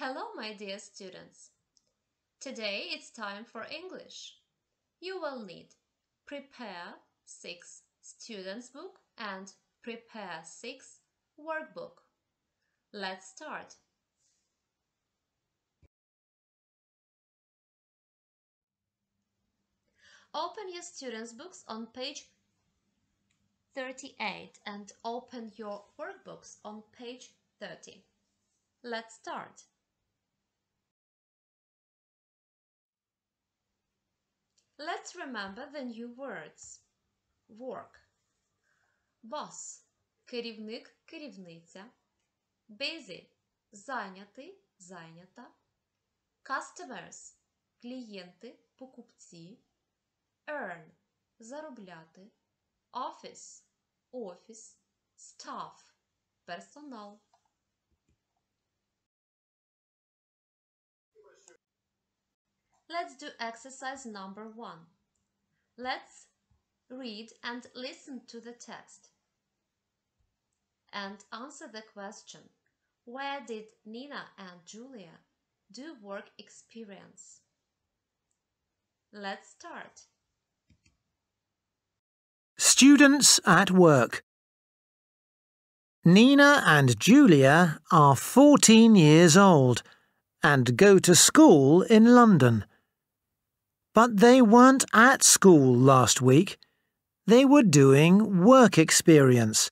Hello, my dear students. Today it's time for English. You will need Prepare 6 Students Book and Prepare 6 Workbook. Let's start. Open your students' books on page 38 and open your workbooks on page 30. Let's start. Let's remember the new words. Work. Boss – керівник, керівниця. Busy – зайнятий, зайнята. Customers – клієнти, покупці. Earn – заробляти. Office – офіс. Staff – персонал. Let's do exercise number 1. Let's read and listen to the text and answer the question. Where did Nina and Julia do work experience? Let's start. Students at work. Nina and Julia are 14 years old and go to school in London. But they weren't at school last week. They were doing work experience.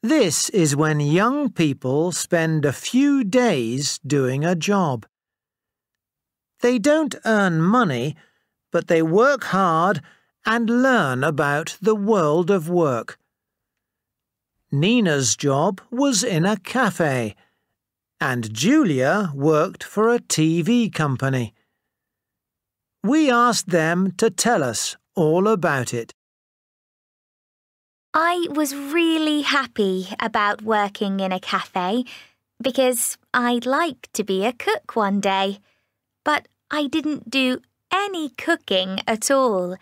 This is when young people spend a few days doing a job. They don't earn money, but they work hard and learn about the world of work. Nina's job was in a cafe, and Julia worked for a TV company. We asked them to tell us all about it. I was really happy about working in a cafe because I'd like to be a cook one day. But I didn't do any cooking at all.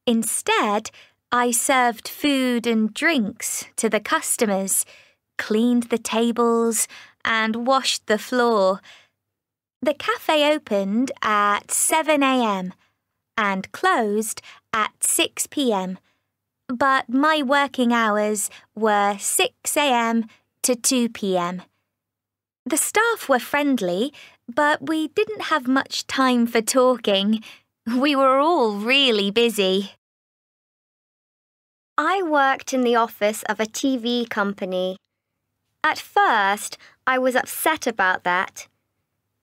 Instead, I served food and drinks to the customers, cleaned the tables, and washed the floor. The cafe opened at 7 a.m. and closed at 6 p.m. But my working hours were 6 a.m. to 2 p.m. The staff were friendly, but we didn't have much time for talking. We were all really busy. I worked in the office of a TV company. At first, I was upset about that.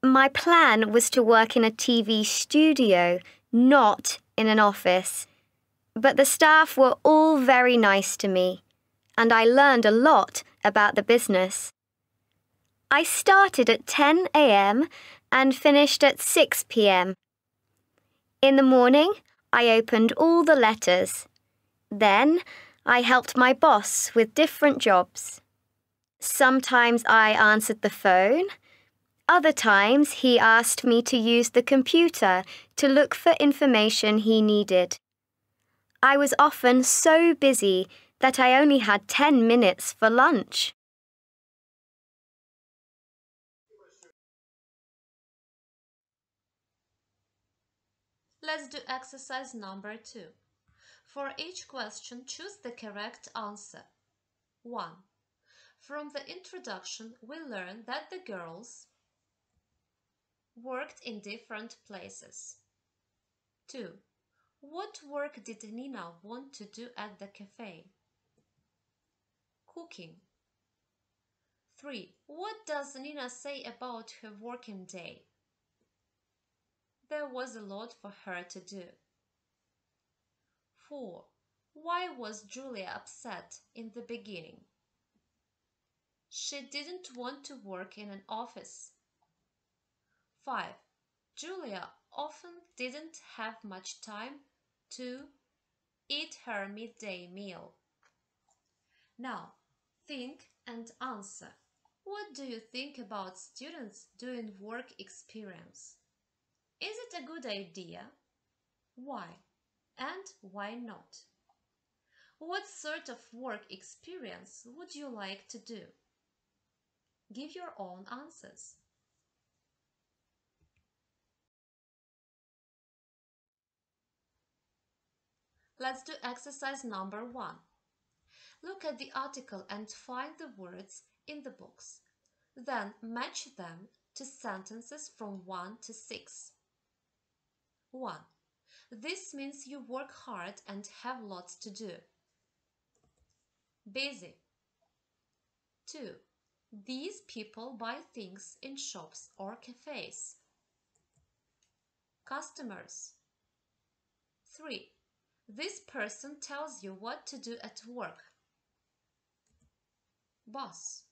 My plan was to work in a TV studio, not in an office. But the staff were all very nice to me, and I learned a lot about the business. I started at 10 a.m. and finished at 6 p.m. In the morning, I opened all the letters. Then, I helped my boss with different jobs. Sometimes I answered the phone. Other times, he asked me to use the computer to look for information he needed. I was often so busy that I only had 10 minutes for lunch. Let's do exercise number 2. For each question, choose the correct answer. 1. From the introduction, we learn that the girls worked in different places. 2. What work did Nina want to do at the cafe? Cooking. 3. What does Nina say about her working day? There was a lot for her to do. 4. Why was Julia upset in the beginning? She didn't want to work in an office. 5. Julia often didn't have much time to eat her midday meal. Now, think and answer. What do you think about students doing work experience? Is it a good idea? Why? And why not? What sort of work experience would you like to do? Give your own answers. Let's do exercise number 1. Look at the article and find the words in the box. Then match them to sentences from 1 to 6. 1. This means you work hard and have lots to do. Busy. 2. These people buy things in shops or cafes. Customers. 3. This person tells you what to do at work. Boss.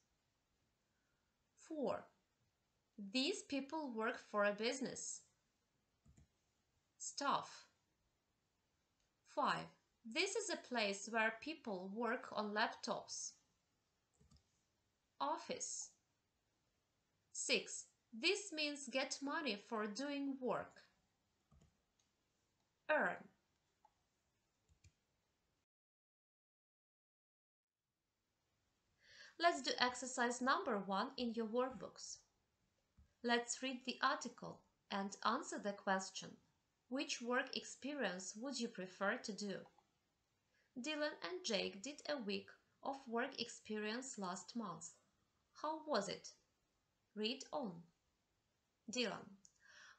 4. These people work for a business. Staff. 5. This is a place where people work on laptops. Office. 6. This means get money for doing work. Earn. Let's do exercise number 1 in your workbooks. Let's read the article and answer the question. Which work experience would you prefer to do? Dylan and Jake did a week of work experience last month. How was it? Read on. Dylan: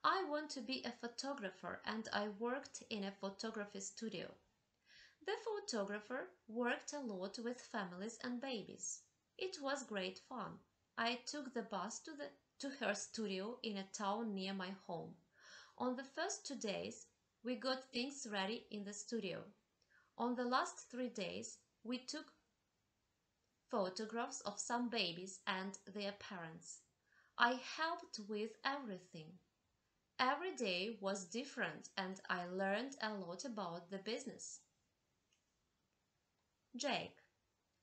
I want to be a photographer and I worked in a photography studio. The photographer worked a lot with families and babies. It was great fun. I took the bus to her studio in a town near my home. On the first 2 days, we got things ready in the studio. On the last 3 days, we took photographs of some babies and their parents. I helped with everything. Every day was different and I learned a lot about the business. Jake: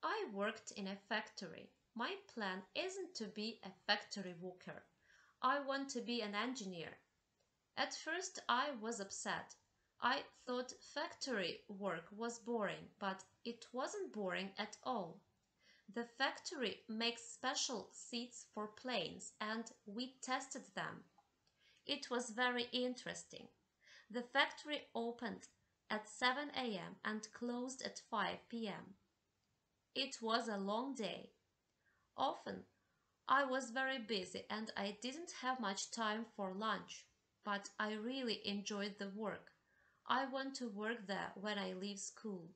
I worked in a factory. My plan isn't to be a factory worker. I want to be an engineer. At first I was upset. I thought factory work was boring, but it wasn't boring at all. The factory makes special seats for planes and we tested them. It was very interesting. The factory opened at 7 a.m. and closed at 5 p.m. It was a long day. Often I was very busy and I didn't have much time for lunch, but I really enjoyed the work. I want to work there when I leave school.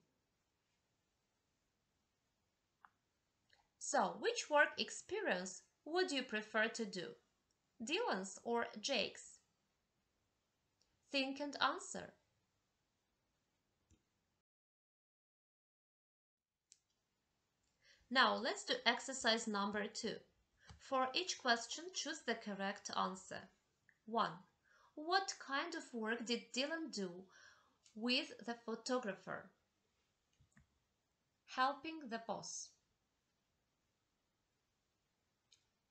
So, which work experience would you prefer to do? Dylan's or Jake's? Think and answer. Now let's do exercise number 2. For each question, choose the correct answer. 1. What kind of work did Dylan do with the photographer? Helping the boss.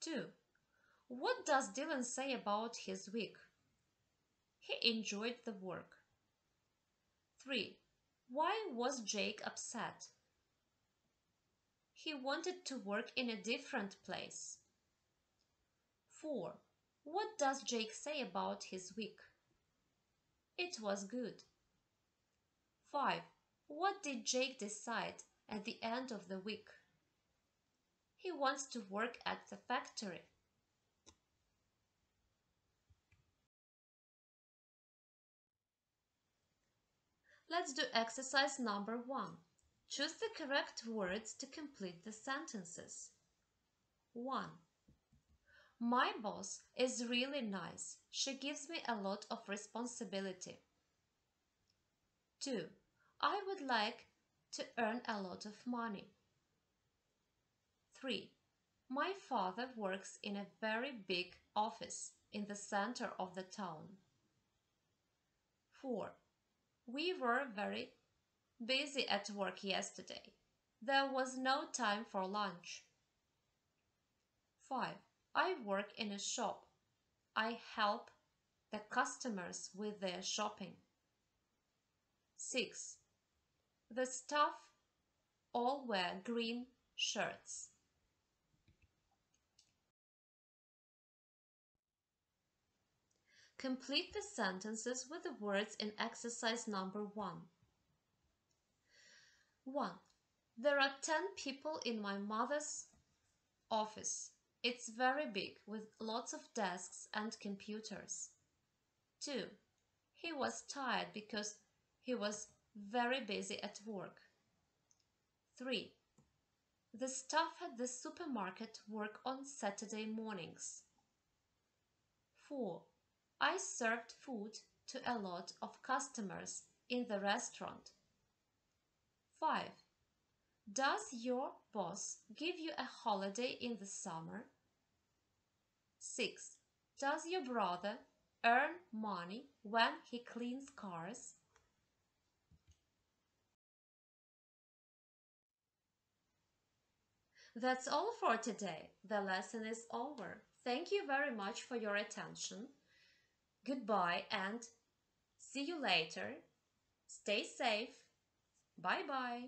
2. What does Dylan say about his week? He enjoyed the work. 3. Why was Jake upset? He wanted to work in a different place. 4. What does Jake say about his week? It was good. 5. What did Jake decide at the end of the week? He wants to work at the factory. Let's do exercise number 1. Choose the correct words to complete the sentences. 1. My boss is really nice. She gives me a lot of responsibility. 2. I would like to earn a lot of money. 3. My father works in a very big office in the center of the town. 4. We were very busy at work yesterday. There was no time for lunch. 5. I work in a shop. I help the customers with their shopping. 6. The staff all wear green shirts. Complete the sentences with the words in exercise number 1. 1. There are 10 people in my mother's office. It's very big with lots of desks and computers. 2. He was tired because he was very busy at work. 3. The staff at the supermarket work on Saturday mornings. 4. I served food to a lot of customers in the restaurant. 5. Does your boss give you a holiday in the summer? 6. Does your brother earn money when he cleans cars? That's all for today. The lesson is over. Thank you very much for your attention. Goodbye and see you later. Stay safe. Bye-bye.